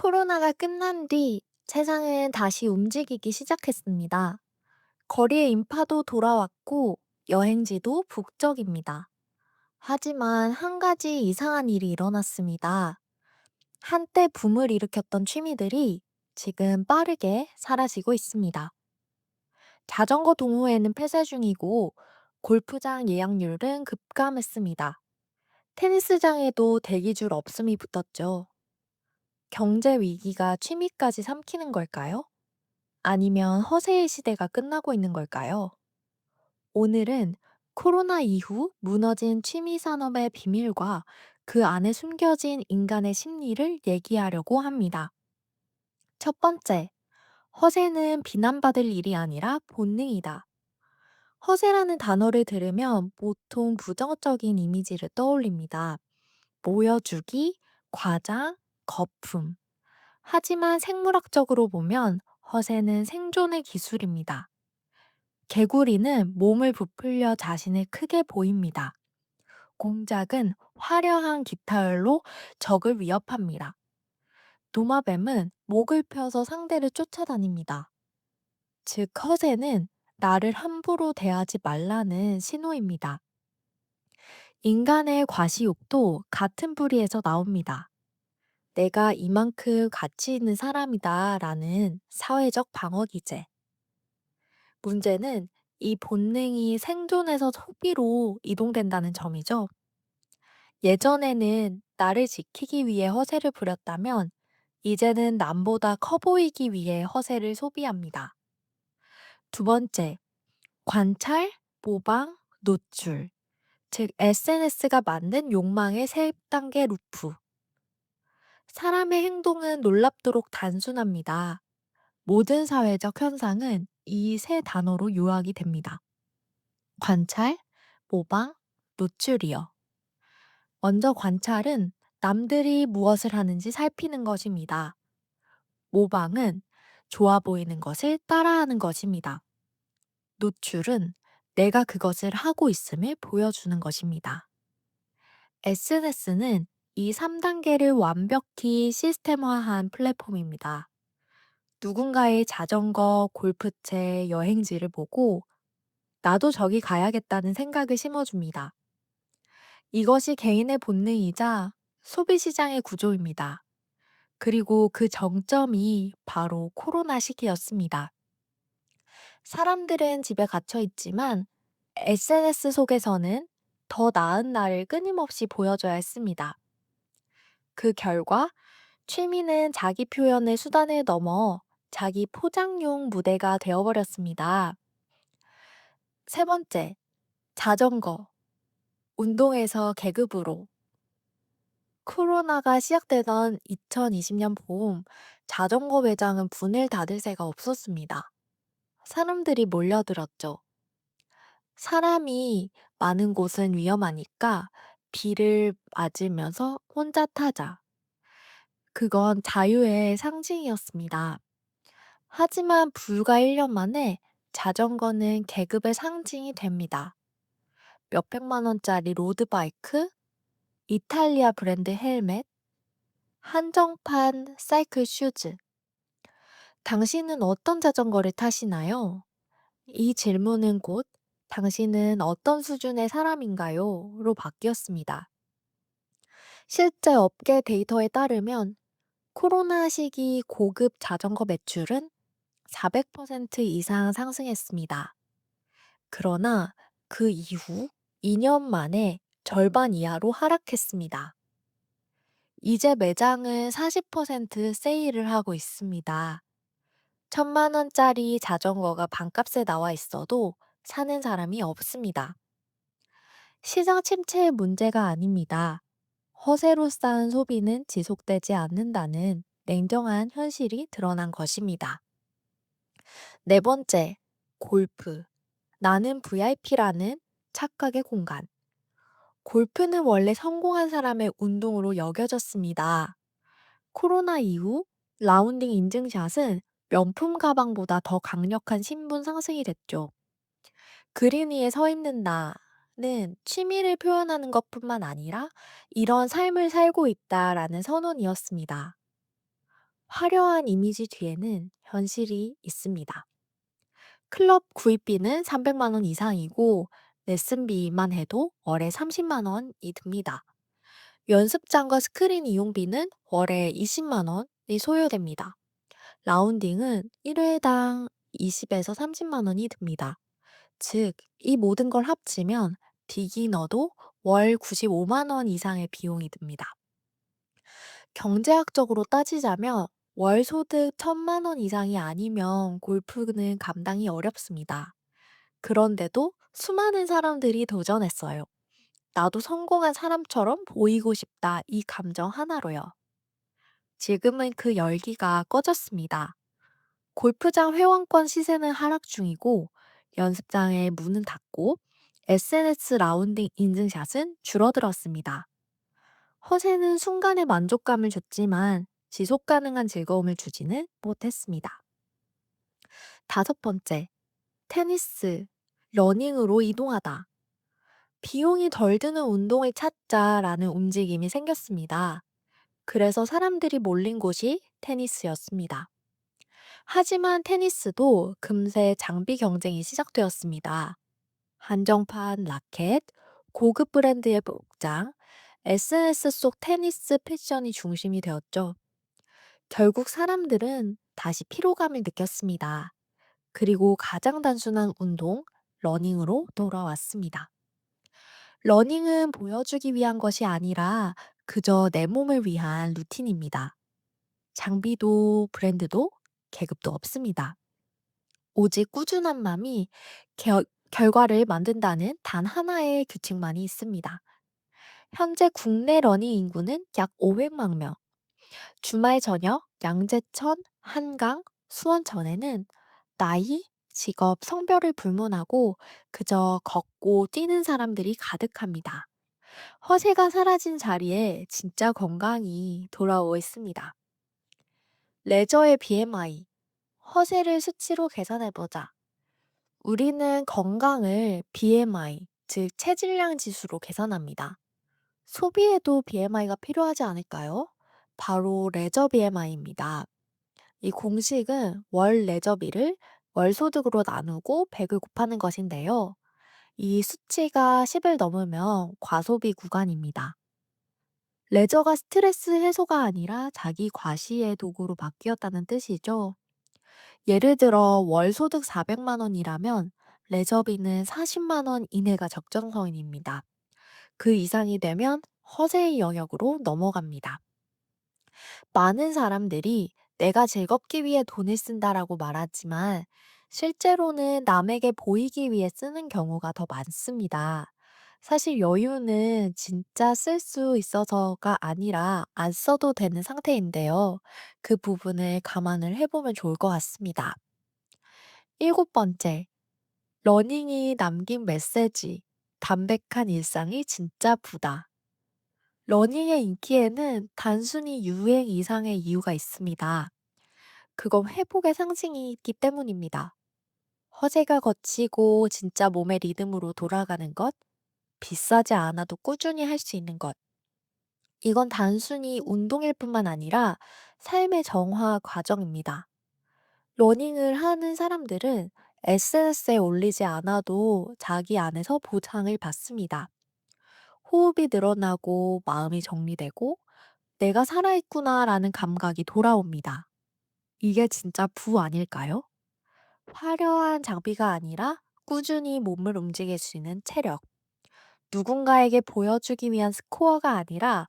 코로나가 끝난 뒤 세상은 다시 움직이기 시작했습니다. 거리의 인파도 돌아왔고 여행지도 북적입니다. 하지만 한 가지 이상한 일이 일어났습니다. 한때 붐을 일으켰던 취미들이 지금 빠르게 사라지고 있습니다. 자전거 동호회는 폐쇄 중이고 골프장 예약률은 급감했습니다. 테니스장에도 대기줄 없음이 붙었죠. 경제 위기가 취미까지 삼키는 걸까요? 아니면 허세의 시대가 끝나고 있는 걸까요? 오늘은 코로나 이후 무너진 취미 산업의 비밀과 그 안에 숨겨진 인간의 심리를 얘기하려고 합니다. 첫 번째, 허세는 비난받을 일이 아니라 본능이다. 허세라는 단어를 들으면 보통 부정적인 이미지를 떠올립니다. 보여주기, 과장, 거품. 하지만 생물학적으로 보면 허세는 생존의 기술입니다. 개구리는 몸을 부풀려 자신을 크게 보입니다. 공작은 화려한 깃털로 적을 위협합니다. 도마뱀은 목을 펴서 상대를 쫓아다닙니다. 즉, 허세는 나를 함부로 대하지 말라는 신호입니다. 인간의 과시욕도 같은 뿌리에서 나옵니다. 내가 이만큼 가치 있는 사람이다 라는 사회적 방어 기제. 문제는 이 본능이 생존에서 소비로 이동된다는 점이죠. 예전에는 나를 지키기 위해 허세를 부렸다면 이제는 남보다 커 보이기 위해 허세를 소비합니다. 두 번째, 관찰, 모방, 노출. 즉, SNS가 만든 욕망의 세 단계 루프. 사람의 행동은 놀랍도록 단순합니다. 모든 사회적 현상은 이 세 단어로 요약이 됩니다. 관찰, 모방, 노출이요. 먼저 관찰은 남들이 무엇을 하는지 살피는 것입니다. 모방은 좋아 보이는 것을 따라하는 것입니다. 노출은 내가 그것을 하고 있음을 보여주는 것입니다. SNS는 이 3단계를 완벽히 시스템화한 플랫폼입니다. 누군가의 자전거, 골프채, 여행지를 보고 나도 저기 가야겠다는 생각을 심어줍니다. 이것이 개인의 본능이자 소비시장의 구조입니다. 그리고 그 정점이 바로 코로나 시기였습니다. 사람들은 집에 갇혀 있지만 SNS 속에서는 더 나은 나를 끊임없이 보여줘야 했습니다. 그 결과 취미는 자기 표현의 수단을 넘어 자기 포장용 무대가 되어버렸습니다. 세 번째, 자전거. 운동에서 계급으로. 코로나가 시작되던 2020년 봄, 자전거 매장은 문을 닫을 새가 없었습니다. 사람들이 몰려들었죠. 사람이 많은 곳은 위험하니까 비를 맞으면서 혼자 타자. 그건 자유의 상징이었습니다. 하지만 불과 1년 만에 자전거는 계급의 상징이 됩니다. 몇백만 원짜리 로드바이크, 이탈리아 브랜드 헬멧, 한정판 사이클 슈즈. 당신은 어떤 자전거를 타시나요? 이 질문은 곧 당신은 어떤 수준의 사람인가요? 로 바뀌었습니다. 실제 업계 데이터에 따르면 코로나 시기 고급 자전거 매출은 400% 이상 상승했습니다. 그러나 그 이후 2년 만에 절반 이하로 하락했습니다. 이제 매장은 40% 세일을 하고 있습니다. 1,000만 원짜리 자전거가 반값에 나와 있어도 사는 사람이 없습니다. 시장 침체의 문제가 아닙니다. 허세로 쌓은 소비는 지속되지 않는다는 냉정한 현실이 드러난 것입니다. 네 번째, 골프. 나는 VIP라는 착각의 공간. 골프는 원래 성공한 사람의 운동으로 여겨졌습니다. 코로나 이후 라운딩 인증샷은 명품 가방보다 더 강력한 신분 상승이 됐죠. 그린 위에 서 있는다는 취미를 표현하는 것뿐만 아니라 이런 삶을 살고 있다라는 선언이었습니다. 화려한 이미지 뒤에는 현실이 있습니다. 클럽 구입비는 300만 원 이상이고 레슨비만 해도 월에 30만 원이 듭니다. 연습장과 스크린 이용비는 월에 20만 원이 소요됩니다. 라운딩은 1회당 20에서 30만 원이 듭니다. 즉, 이 모든 걸 합치면 비기너도 월 95만 원 이상의 비용이 듭니다. 경제학적으로 따지자면 월 소득 1천만 원 이상이 아니면 골프는 감당이 어렵습니다. 그런데도 수많은 사람들이 도전했어요. 나도 성공한 사람처럼 보이고 싶다, 이 감정 하나로요. 지금은 그 열기가 꺼졌습니다. 골프장 회원권 시세는 하락 중이고, 연습장의 문은 닫고, SNS 라운딩 인증샷은 줄어들었습니다. 허세는 순간의 만족감을 줬지만 지속 가능한 즐거움을 주지는 못했습니다. 다섯 번째, 테니스, 러닝으로 이동하다. 비용이 덜 드는 운동을 찾자라는 움직임이 생겼습니다. 그래서 사람들이 몰린 곳이 테니스였습니다. 하지만 테니스도 금세 장비 경쟁이 시작되었습니다. 한정판 라켓, 고급 브랜드의 복장, SNS 속 테니스 패션이 중심이 되었죠. 결국 사람들은 다시 피로감을 느꼈습니다. 그리고 가장 단순한 운동, 러닝으로 돌아왔습니다. 러닝은 보여주기 위한 것이 아니라 그저 내 몸을 위한 루틴입니다. 장비도 브랜드도 계급도 없습니다. 오직 꾸준한 맘이 결과를 만든다는 단 하나의 규칙만이 있습니다. 현재 국내 러닝 인구는 약 500만 명. 주말 저녁 양재천, 한강, 수원천에는 나이, 직업, 성별을 불문하고 그저 걷고 뛰는 사람들이 가득합니다. 허세가 사라진 자리에 진짜 건강이 돌아오고 있습니다. 레저의 BMI, 허세를 수치로 계산해보자. 우리는 건강을 BMI, 즉 체질량 지수로 계산합니다. 소비에도 BMI가 필요하지 않을까요? 바로 레저 BMI입니다. 이 공식은 월 레저비를 월 소득으로 나누고 100을 곱하는 것인데요. 이 수치가 10을 넘으면 과소비 구간입니다. 레저가 스트레스 해소가 아니라 자기 과시의 도구로 바뀌었다는 뜻이죠. 예를 들어 월 소득 400만 원이라면 레저비는 40만 원 이내가 적정선입니다. 그 이상이 되면 허세의 영역으로 넘어갑니다. 많은 사람들이 내가 즐겁기 위해 돈을 쓴다라고 말하지만 실제로는 남에게 보이기 위해 쓰는 경우가 더 많습니다. 사실 여유는 진짜 쓸 수 있어서가 아니라 안 써도 되는 상태인데요. 그 부분을 감안을 해보면 좋을 것 같습니다. 일곱 번째, 러닝이 남긴 메시지. 담백한 일상이 진짜 부다. 러닝의 인기에는 단순히 유행 이상의 이유가 있습니다. 그건 회복의 상징이기 때문입니다. 허세가 거치고 진짜 몸의 리듬으로 돌아가는 것, 비싸지 않아도 꾸준히 할 수 있는 것. 이건 단순히 운동일 뿐만 아니라 삶의 정화 과정입니다. 러닝을 하는 사람들은 SNS에 올리지 않아도 자기 안에서 보상을 받습니다. 호흡이 늘어나고 마음이 정리되고 내가 살아있구나라는 감각이 돌아옵니다. 이게 진짜 부 아닐까요? 화려한 장비가 아니라 꾸준히 몸을 움직일 수 있는 체력. 누군가에게 보여주기 위한 스코어가 아니라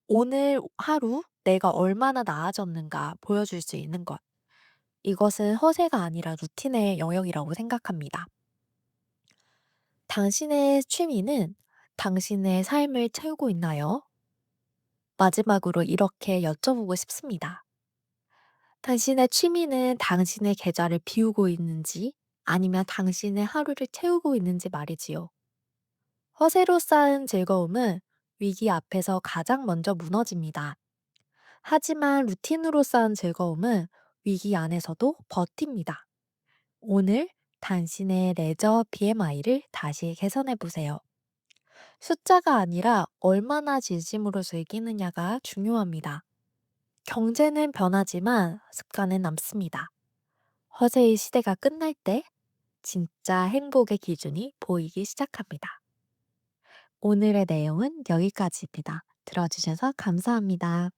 오늘 하루 내가 얼마나 나아졌는가 보여줄 수 있는 것. 이것은 허세가 아니라 루틴의 영역이라고 생각합니다. 당신의 취미는 당신의 삶을 채우고 있나요? 마지막으로 이렇게 여쭤보고 싶습니다. 당신의 취미는 당신의 계좌를 비우고 있는지 아니면 당신의 하루를 채우고 있는지 말이지요. 허세로 쌓은 즐거움은 위기 앞에서 가장 먼저 무너집니다. 하지만 루틴으로 쌓은 즐거움은 위기 안에서도 버팁니다. 오늘 당신의 레저 BMI를 다시 개선해 보세요. 숫자가 아니라 얼마나 진심으로 즐기느냐가 중요합니다. 경제는 변하지만 습관은 남습니다. 허세의 시대가 끝날 때 진짜 행복의 기준이 보이기 시작합니다. 오늘의 내용은 여기까지입니다. 들어주셔서 감사합니다.